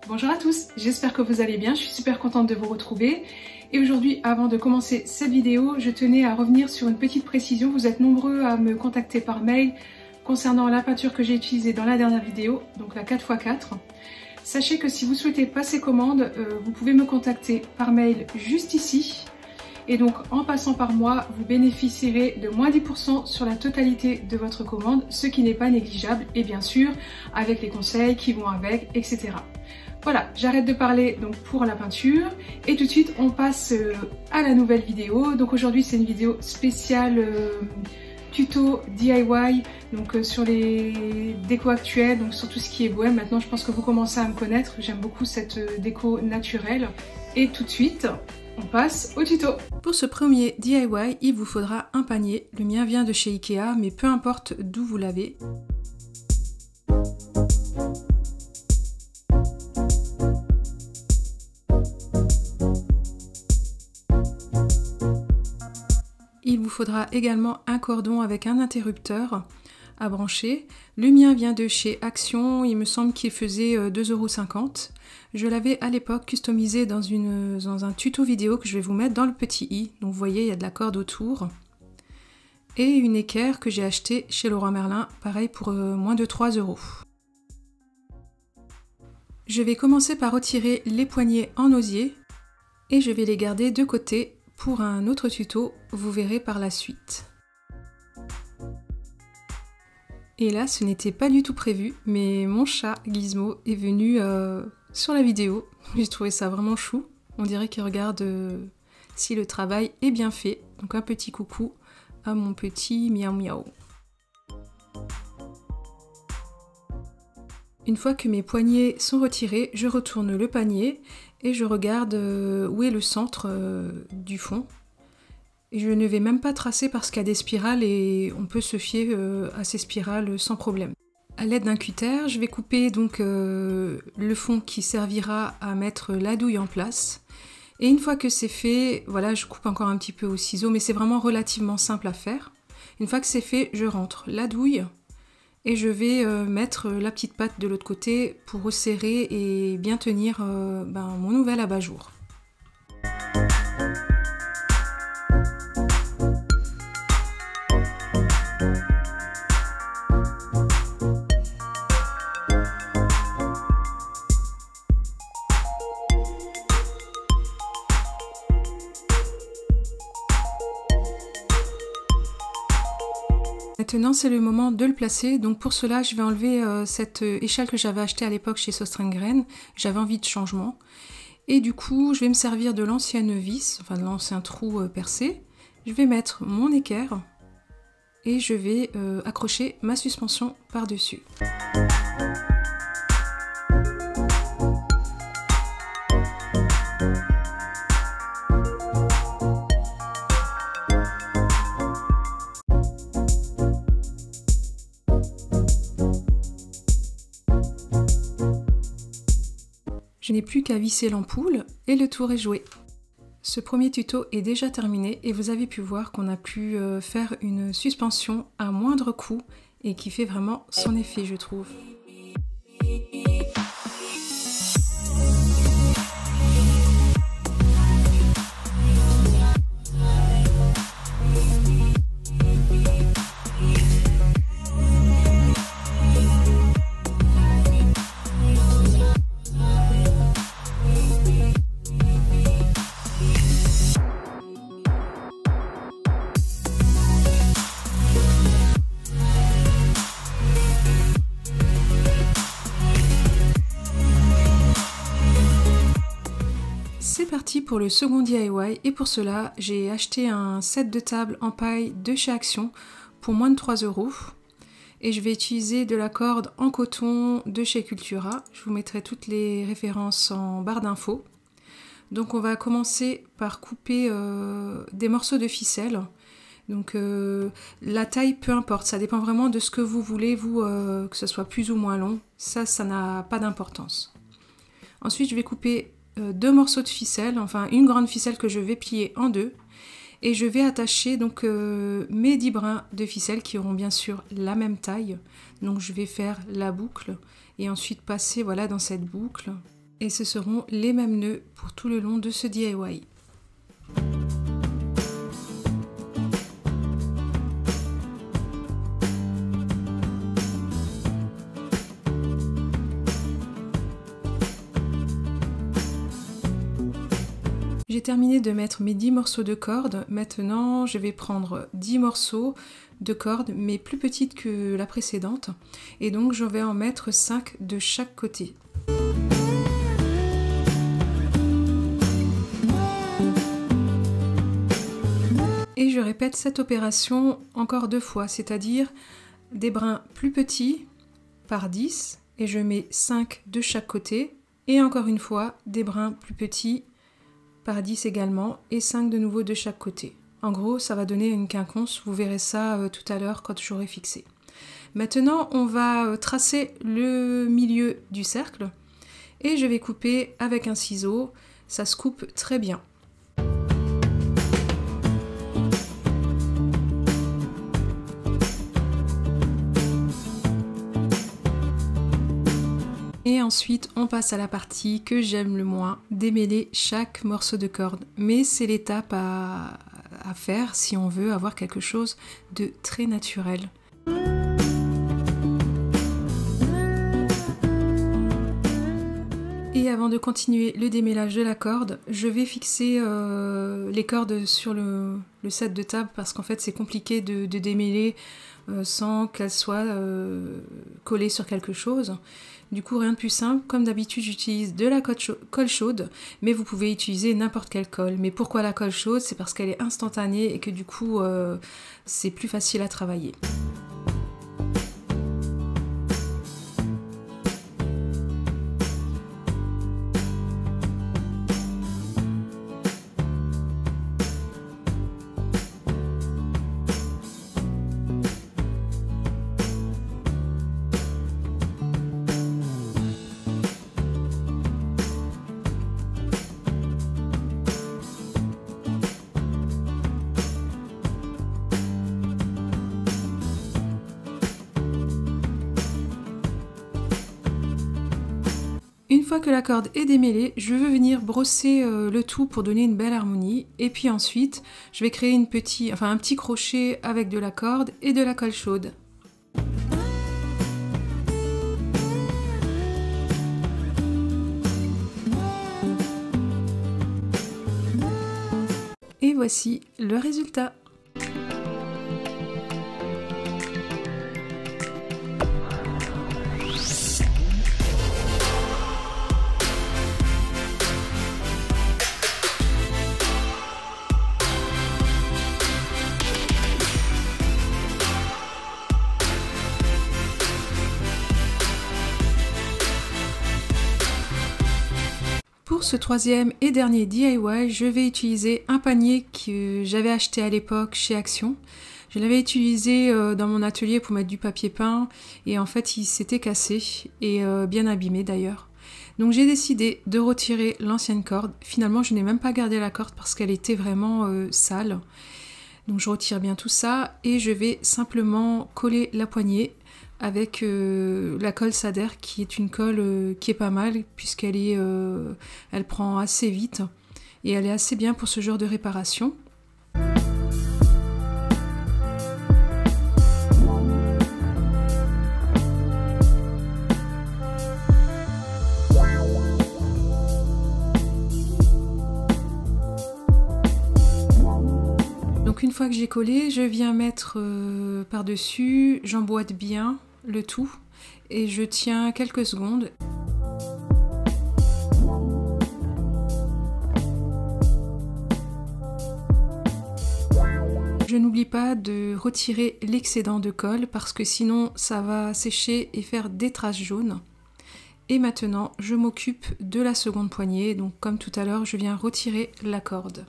Bonjour à tous, j'espère que vous allez bien, je suis super contente de vous retrouver. Et aujourd'hui, avant de commencer cette vidéo, je tenais à revenir sur une petite précision. Vous êtes nombreux à me contacter par mail concernant la peinture que j'ai utilisée dans la dernière vidéo, donc la 4x4. Sachez que si vous souhaitez passer commande, vous pouvez me contacter par mail juste ici. Et donc en passant par moi, vous bénéficierez de moins 10% sur la totalité de votre commande, ce qui n'est pas négligeable, et bien sûr avec les conseils qui vont avec, etc. Voilà, j'arrête de parler donc pour la peinture et tout de suite on passe à la nouvelle vidéo. Donc aujourd'hui c'est une vidéo spéciale tuto DIY, donc sur les décos actuelles, donc sur tout ce qui est bohème. Maintenant je pense que vous commencez à me connaître, j'aime beaucoup cette déco naturelle. Et tout de suite, on passe au tuto. Pour ce premier DIY, il vous faudra un panier. Le mien vient de chez Ikea, mais peu importe d'où vous l'avez. Il vous faudra également un cordon avec un interrupteur à brancher. Le mien vient de chez Action, il me semble qu'il faisait 2,50 €. Je l'avais à l'époque customisé dans un tuto vidéo que je vais vous mettre dans le petit i. Donc vous voyez, il y a de la corde autour. Et une équerre que j'ai achetée chez Leroy Merlin, pareil pour moins de 3 €. Je vais commencer par retirer les poignets en osier et je vais les garder de côté pour un autre tuto, vous verrez par la suite. Et là, ce n'était pas du tout prévu, mais mon chat Gizmo est venu sur la vidéo. J'ai trouvé ça vraiment chou. On dirait qu'il regarde si le travail est bien fait. Donc un petit coucou à mon petit miaou miaou. Une fois que mes poignets sont retirés, je retourne le panier et je regarde où est le centre du fond. Et je ne vais même pas tracer parce qu'il y a des spirales et on peut se fier à ces spirales sans problème. À l'aide d'un cutter, je vais couper donc le fond qui servira à mettre la douille en place. Et une fois que c'est fait, voilà, je coupe encore un petit peu au ciseau, mais c'est vraiment relativement simple à faire. Une fois que c'est fait, je rentre la douille. Et je vais mettre la petite patte de l'autre côté pour resserrer et bien tenir mon nouvel abat-jour. Maintenant c'est le moment de le placer, donc pour cela je vais enlever cette échelle que j'avais achetée à l'époque chez Sostrengrain. J'avais envie de changement et du coup je vais me servir de l'ancienne vis, enfin de l'ancien trou percé. Je vais mettre mon équerre et je vais accrocher ma suspension par dessus. Je n'ai plus qu'à visser l'ampoule et le tour est joué. Ce premier tuto est déjà terminé et vous avez pu voir qu'on a pu faire une suspension à moindre coût et qui fait vraiment son effet, je trouve. Pour le second DIY et pour cela j'ai acheté un set de table en paille de chez Action pour moins de 3 € et je vais utiliser de la corde en coton de chez Cultura. Je vous mettrai toutes les références en barre d'infos. Donc on va commencer par couper des morceaux de ficelle. Donc la taille peu importe, ça dépend vraiment de ce que vous voulez, vous, que ce soit plus ou moins long, ça n'a pas d'importance. Ensuite je vais couper deux morceaux de ficelle, enfin une grande ficelle que je vais plier en deux Et je vais attacher donc mes 10 brins de ficelle qui auront bien sûr la même taille. Donc je vais faire la boucle et ensuite passer voilà dans cette boucle. Et ce seront les mêmes nœuds pour tout le long de ce DIY. J'ai terminé de mettre mes 10 morceaux de corde. Maintenant, je vais prendre 10 morceaux de corde, mais plus petites que la précédente. Et donc, je vais en mettre 5 de chaque côté. Et je répète cette opération encore 2 fois, c'est-à-dire des brins plus petits par 10, et je mets 5 de chaque côté. Et encore une fois, des brins plus petits par 10 également et 5 de nouveau de chaque côté. En gros, ça va donner une quinconce, vous verrez ça tout à l'heure quand j'aurai fixé. Maintenant, on va tracer le milieu du cercle et je vais couper avec un ciseau, ça se coupe très bien. Et ensuite, on passe à la partie que j'aime le moins, démêler chaque morceau de corde. Mais c'est l'étape à faire si on veut avoir quelque chose de très naturel. Et avant de continuer le démêlage de la corde, je vais fixer les cordes sur le set de table parce qu'en fait c'est compliqué de démêler sans qu'elles soient collées sur quelque chose. Du coup, rien de plus simple. Comme d'habitude, j'utilise de la colle chaude, mais vous pouvez utiliser n'importe quelle colle. Mais pourquoi la colle chaude? C'est parce qu'elle est instantanée et que du coup, c'est plus facile à travailler. Une fois que la corde est démêlée, je veux venir brosser le tout pour donner une belle harmonie. Et puis ensuite, je vais créer un petit crochet avec de la corde et de la colle chaude. Et voici le résultat. Pour ce troisième et dernier DIY, je vais utiliser un panier que j'avais acheté à l'époque chez Action. Je l'avais utilisé dans mon atelier pour mettre du papier peint et en fait il s'était cassé et bien abîmé d'ailleurs. Donc j'ai décidé de retirer l'ancienne corde. Finalement je n'ai même pas gardé la corde parce qu'elle était vraiment sale. Donc je retire bien tout ça et je vais simplement coller la poignée avec la colle Sader qui est une colle qui est pas mal puisqu'elle elle prend assez vite et elle est assez bien pour ce genre de réparation. Donc une fois que j'ai collé, je viens mettre par-dessus, j'emboîte bien le tout et je tiens quelques secondes. Je n'oublie pas de retirer l'excédent de colle parce que sinon ça va sécher et faire des traces jaunes. Et maintenant je m'occupe de la seconde poignée, donc comme tout à l'heure je viens retirer la corde.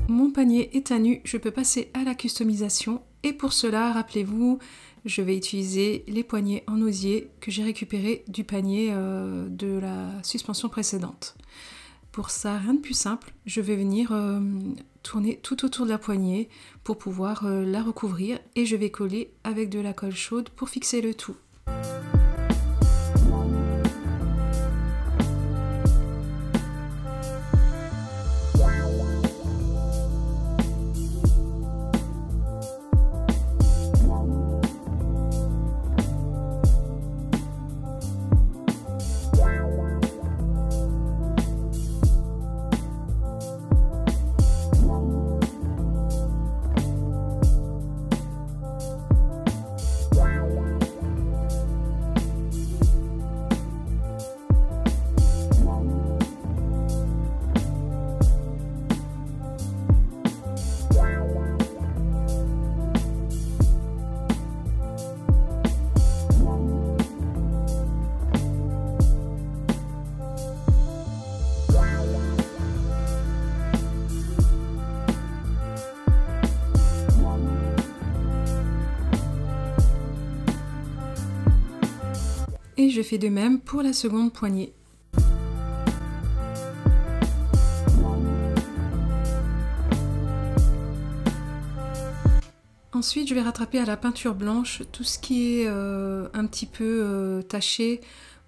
Mon panier est à nu, je peux passer à la customisation et pour cela, rappelez-vous, je vais utiliser les poignées en osier que j'ai récupérées du panier de la suspension précédente. Pour ça, rien de plus simple, je vais venir tourner tout autour de la poignée pour pouvoir la recouvrir et je vais coller avec de la colle chaude pour fixer le tout. Et je fais de même pour la seconde poignée. Ensuite, je vais rattraper à la peinture blanche tout ce qui est un petit peu taché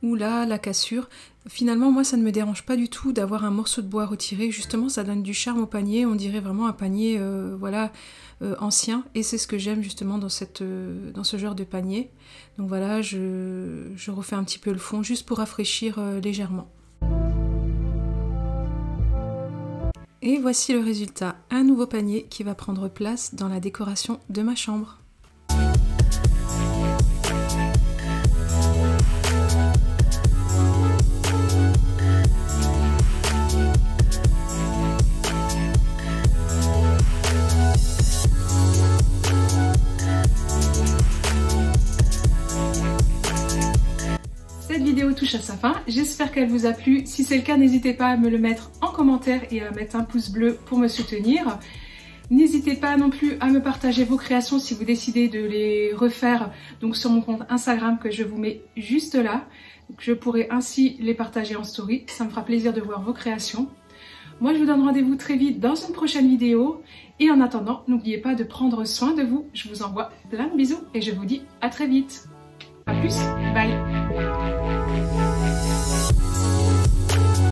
ou là, la cassure. Finalement, moi, ça ne me dérange pas du tout d'avoir un morceau de bois retiré. Justement, ça donne du charme au panier. On dirait vraiment un panier voilà, ancien. Et c'est ce que j'aime justement dans ce genre de panier. Donc voilà, je refais un petit peu le fond juste pour rafraîchir légèrement. Et voici le résultat, un nouveau panier qui va prendre place dans la décoration de ma chambre. Cette vidéo touche à sa fin, j'espère qu'elle vous a plu. Si c'est le cas, n'hésitez pas à me le mettre en commentaire et à mettre un pouce bleu pour me soutenir. N'hésitez pas non plus à me partager vos créations si vous décidez de les refaire donc sur mon compte Instagram que je vous mets juste là. Donc, je pourrai ainsi les partager en story, ça me fera plaisir de voir vos créations. Moi je vous donne rendez-vous très vite dans une prochaine vidéo et en attendant, n'oubliez pas de prendre soin de vous. Je vous envoie plein de bisous et je vous dis à très vite. A plus, bye.